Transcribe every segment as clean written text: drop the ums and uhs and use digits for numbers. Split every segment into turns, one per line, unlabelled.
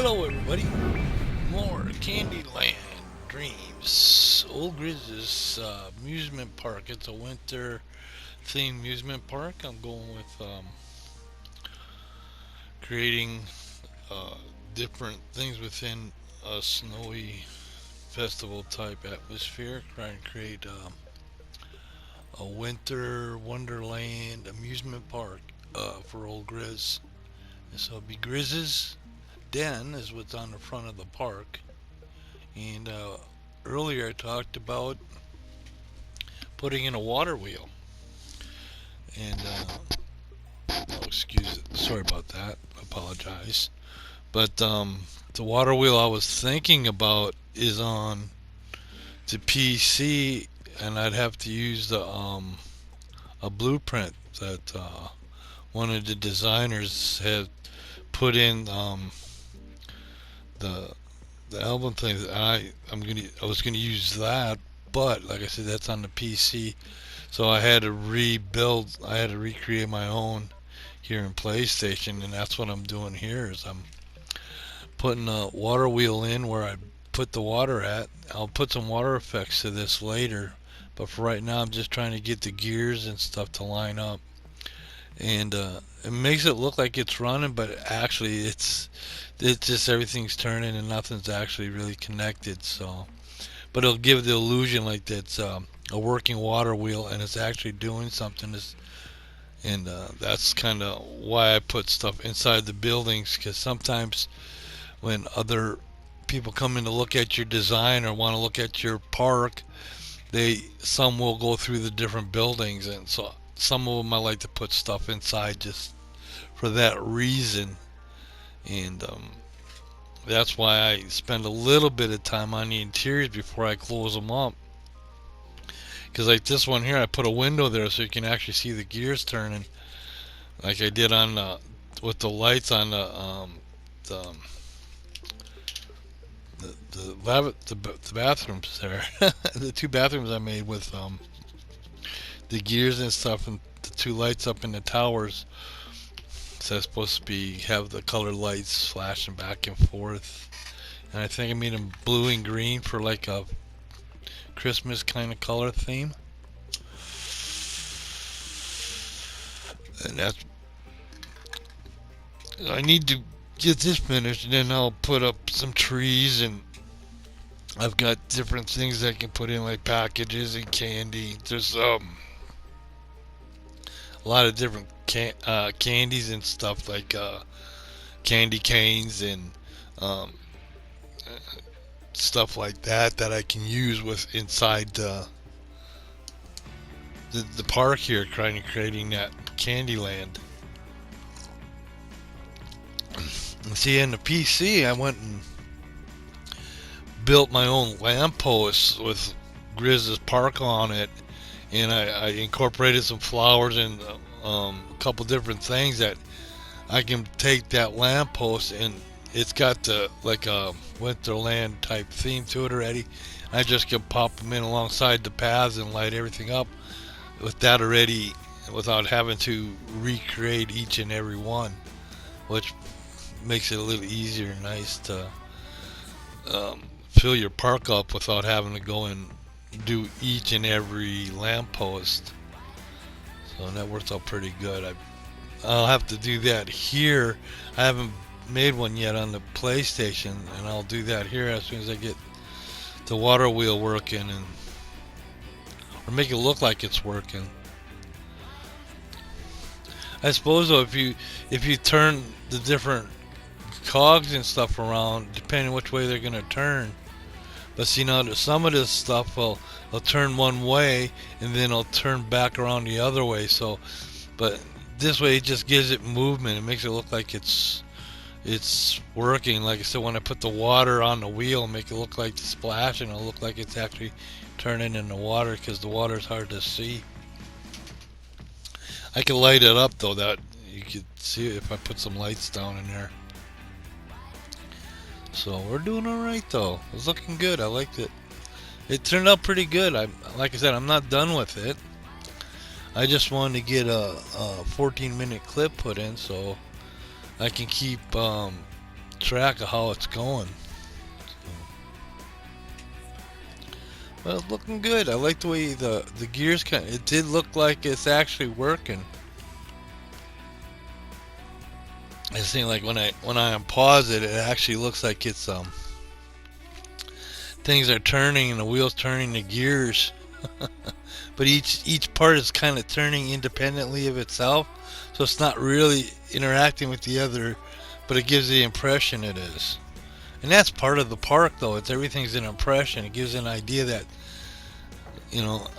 Hello, everybody. More Candyland Dreams. OelGrez's amusement park. It's a winter themed amusement park. I'm going with creating uh, different things within a snowy festival type atmosphere. Trying to create a winter wonderland amusement park for OelGrez. So it'll be Grez's Den is what's on the front of the park. And earlier I talked about putting in a water wheel. And, oh, excuse it. Sorry about that. Apologize. But the water wheel I was thinking about is on the PC, and I'd have to use a blueprint that one of the designers had put in the the album thing. I was gonna use that, but like I said, that's on the PC, so I had to rebuild. I had to recreate my own here in PlayStation, and that's what I'm doing here. Is I'm putting a water wheel in where I put the water at. I'll put some water effects to this later, but for right now, I'm just trying to get the gears and stuff to line up, and it makes it look like it's running, but actually it's just everything's turning and nothing's actually really connected. So, but it'll give the illusion like it's a working water wheel and it's actually doing something. And that's kind of why I put stuff inside the buildings, because sometimes when other people come in to look at your design or want to look at your park, some will go through the different buildings, and so some of them I like to put stuff inside just for that reason. And that's why I spend a little bit of time on the interiors before I close them up. Because like this one here, I put a window there so you can actually see the gears turning, like I did on with the lights on the the bathrooms there. The two bathrooms I made with the gears and stuff, and the two lights up in the towers. So it's supposed to be have the colored lights flashing back and forth. And I think I made them blue and green for like a Christmas kind of color theme. And that's I need to get this finished, and then I'll put up some trees, and I've got different things I can put in, like packages and candy. There's a lot of different candies and stuff, like candy canes and um, stuff like that I can use with inside the park here, creating that candy land. See, in the PC, I went and built my own lamppost with Grez's park on it, and I incorporated some flowers and a couple different things that I can take that lamppost, and it's got the like a Winterland type theme to it already. I just can pop them in alongside the paths and light everything up with that already, without having to recreate each and every one, which makes it a little easier and nice to fill your park up without having to go and do each and every lamppost. So that works out pretty good. I'll have to do that here. I haven't made one yet on the PlayStation, and I'll do that here as soon as I get the water wheel working, and or make it look like it's working. I suppose though, if you turn the different cogs and stuff around, depending which way they're gonna turn. But see, now some of this stuff will turn one way and then it'll turn back around the other way. So, but this way it just gives it movement. It makes it look like it's working. Like I said, when I put the water on the wheel, make it look like it's splashing. It'll look like it's actually turning in the water, because the water is hard to see. I can light it up though. That you could see it if I put some lights down in there. So we're doing all right though. It was looking good. I liked it. It turned out pretty good. Like I said, I'm not done with it. I just wanted to get a 14-minute clip put in so I can keep track of how it's going. Well, it's looking good. I like the way the gears kind. It did look like it's actually working. It seemed like when I unpause it, it actually looks like it's things are turning and the wheels turning the gears. But each part is kind of turning independently of itself, so it's not really interacting with the other, but it gives the impression it is. And that's part of the park, though. It's everything's an impression. It gives an idea that,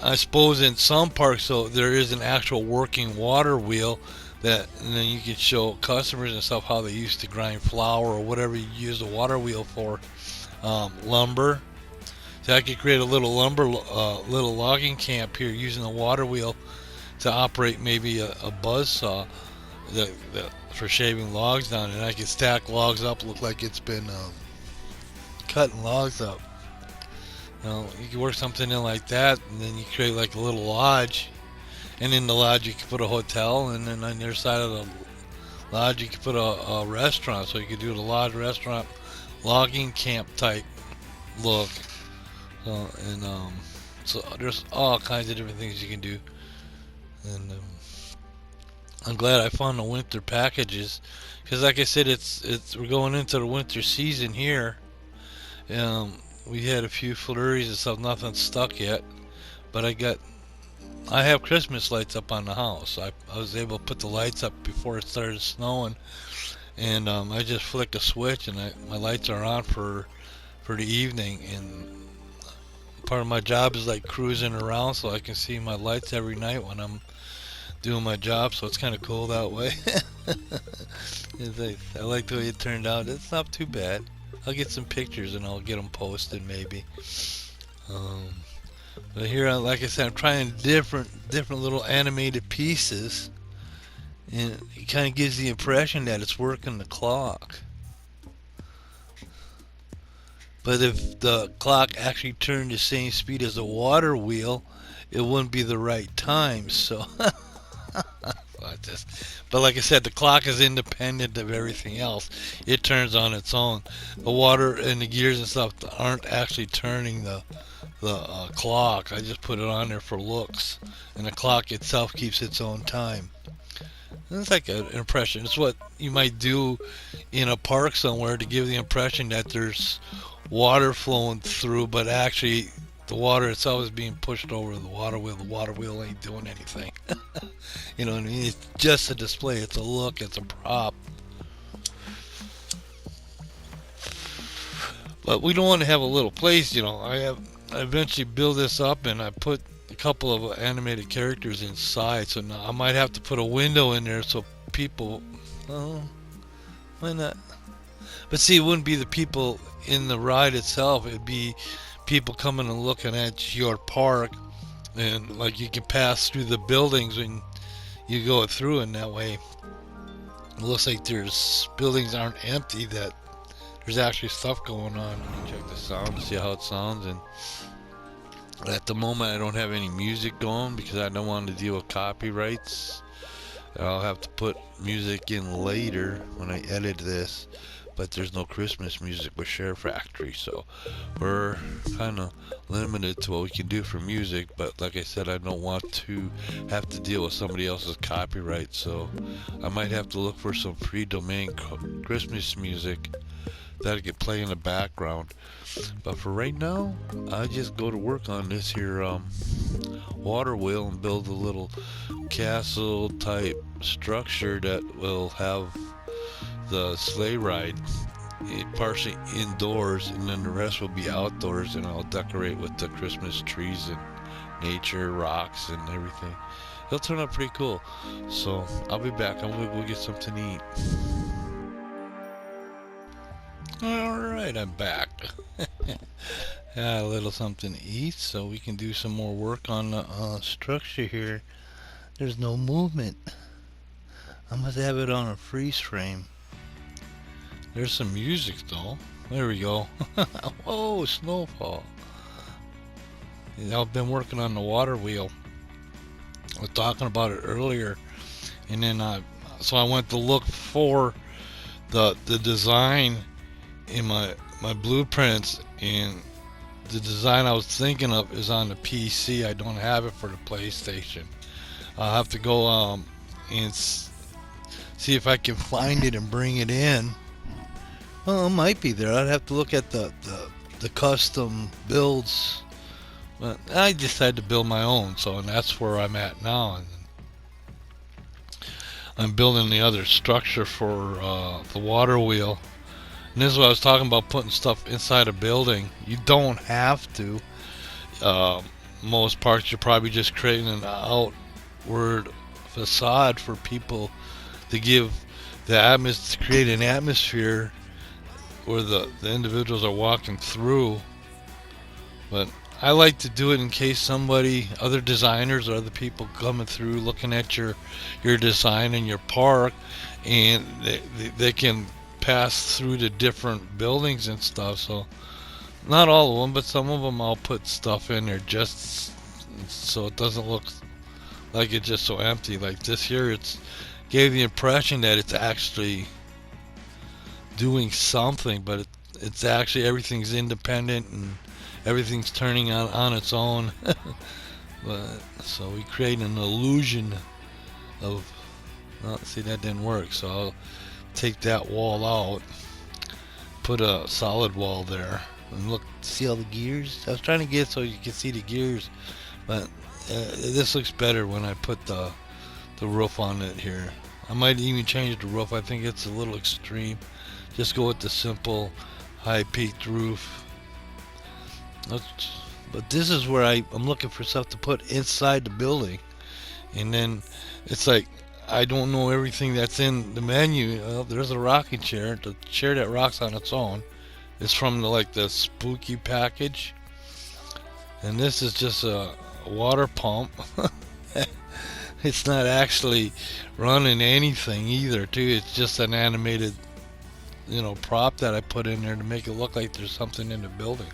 I suppose in some parks, so there is an actual working water wheel that, and then you can show customers and stuff how they used to grind flour or whatever you use the water wheel for, lumber. So I could create a little little logging camp here using the water wheel to operate maybe a buzz saw for shaving logs down, and I could stack logs up, look like it's been cutting logs up. You can work something in like that, and then you create like a little lodge, and in the lodge you can put a hotel, and then on the other side of the lodge you can put a restaurant, so you could do the lodge restaurant logging camp type look. So there's all kinds of different things you can do, and I'm glad I found the winter packages, because like I said, we're going into the winter season here. We had a few flurries and stuff, nothing's stuck yet, but I have Christmas lights up on the house. I was able to put the lights up before it started snowing, and I just flick a switch and my lights are on for the evening, and part of my job is like cruising around so I can see my lights every night when I'm doing my job, so it's kind of cool that way. I like the way it turned out. It's not too bad. I'll get some pictures and I'll get them posted maybe. But here, like I said, I'm trying different little animated pieces, and it kind of gives the impression that it's working the clock. But if the clock actually turned the same speed as a water wheel, it wouldn't be the right time. So, but like I said, the clock is independent of everything else. It turns on its own. The water and the gears and stuff aren't actually turning the clock. I just put it on there for looks, and the clock itself keeps its own time. It's like an impression. It's what you might do in a park somewhere to give the impression that there's water flowing through, but actually the water itself is being pushed over the water wheel. The water wheel ain't doing anything. You know what I mean? It's just a display. It's a look. It's a prop. But we don't want to have a little place, I eventually build this up, and I put a couple of animated characters inside. So now I might have to put a window in there so people. Oh, why not? But see, it wouldn't be the people in the ride itself. It'd be people coming and looking at your park, and like you can pass through the buildings when you go through, and that way it looks like buildings aren't empty, that there's actually stuff going on. Let me check the sound to see how it sounds. And at the moment I don't have any music going because I don't want to deal with copyrights. I'll have to put music in later when I edit this, but there's no Christmas music with Share Factory, so we're kind of limited to what we can do for music. But like I said, I don't want to have to deal with somebody else's copyright, so I might have to look for some free domain Christmas music that I could play in the background. But for right now, I just go to work on this here water wheel and build a little castle type structure that will have the sleigh ride partially indoors, and then the rest will be outdoors, and I'll decorate with the Christmas trees and nature, rocks, and everything. It'll turn out pretty cool. So I'll be back. I'm gonna go get something to eat. Alright, I'm back. Got a little something to eat so we can do some more work on the structure here. There's no movement. I must have it on a freeze frame. There's some music though. There we go. Whoa, snowfall. I've been working on the water wheel. I was talking about it earlier, and then so I went to look for the design in my blueprints, and the design I was thinking of is on the PC. I don't have it for the PlayStation. I'll have to go and see if I can find it and bring it in. Well, it might be there. I'd have to look at the custom builds. But I decided to build my own, so and that's where I'm at now. And I'm building the other structure for the water wheel. And this is what I was talking about, putting stuff inside a building. You don't have to. Uh, Most parks, you're probably just creating an outward facade for people to give to create an atmosphere where the individuals are walking through. But I like to do it in case other designers or other people coming through looking at your design in your park, and they can pass through the different buildings and stuff. So not all of them, but some of them I'll put stuff in there just so it doesn't look like it's just so empty. Like this here, it's gave the impression that it's actually doing something, but it's actually everything's independent and everything's turning on its own. But so we create an illusion of. Well, see, that didn't work, so I'll take that wall out, put a solid wall there, and look, see all the gears. I was trying to get so you can see the gears, but this looks better when I put the roof on it here. I might even change the roof. I think it's a little extreme. Just go with the simple high peaked roof. But this is where I'm looking for stuff to put inside the building, and then it's like I don't know everything that's in the menu. There's a rocking chair, the chair that rocks on its own. It's from the spooky package, and this is just a water pump. It's not actually running anything either, too. It's just an animated, prop that I put in there to make it look like there's something in the building.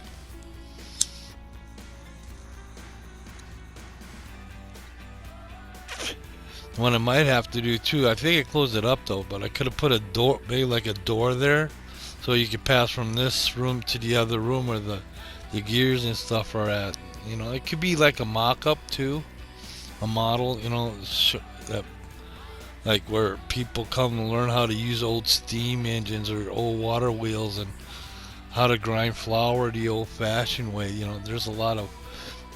What I might have to do too, I think I closed it up though, but I could have put a door, maybe like a door there, so you could pass from this room to the other room where the gears and stuff are at. It could be like a mock-up too, a model, that like where people come to learn how to use old steam engines or old water wheels and how to grind flour the old-fashioned way. There's a lot of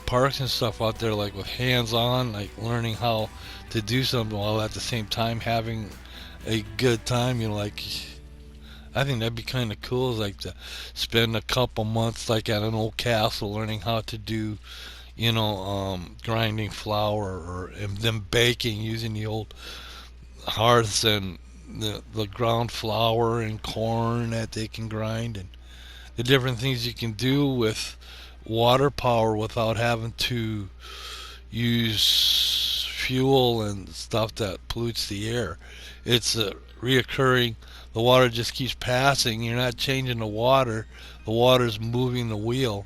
parks and stuff out there like with hands-on, like learning how to do something while at the same time having a good time. I think that'd be kind of cool, is like to spend a couple months like at an old castle learning how to do grinding flour, and then baking using the old hearths and the ground flour and corn that they can grind, and the different things you can do with water power without having to use fuel and stuff that pollutes the air. It's a reoccurring. The water just keeps passing. You're not changing the water's moving the wheel.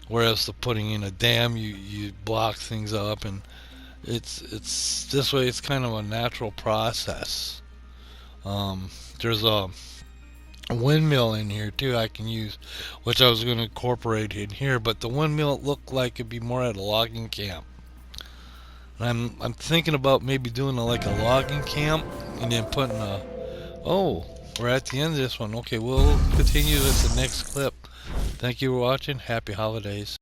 Whereas the putting in a dam, you block things up, and it's this way. It's kind of a natural process. There's a windmill in here too I can use, which I was going to incorporate in here, but the windmill looked like it'd be more at a logging camp. And I'm thinking about maybe doing like a logging camp and then putting oh, we're at the end of this one. Okay, we'll continue with the next clip. Thank you for watching. Happy holidays.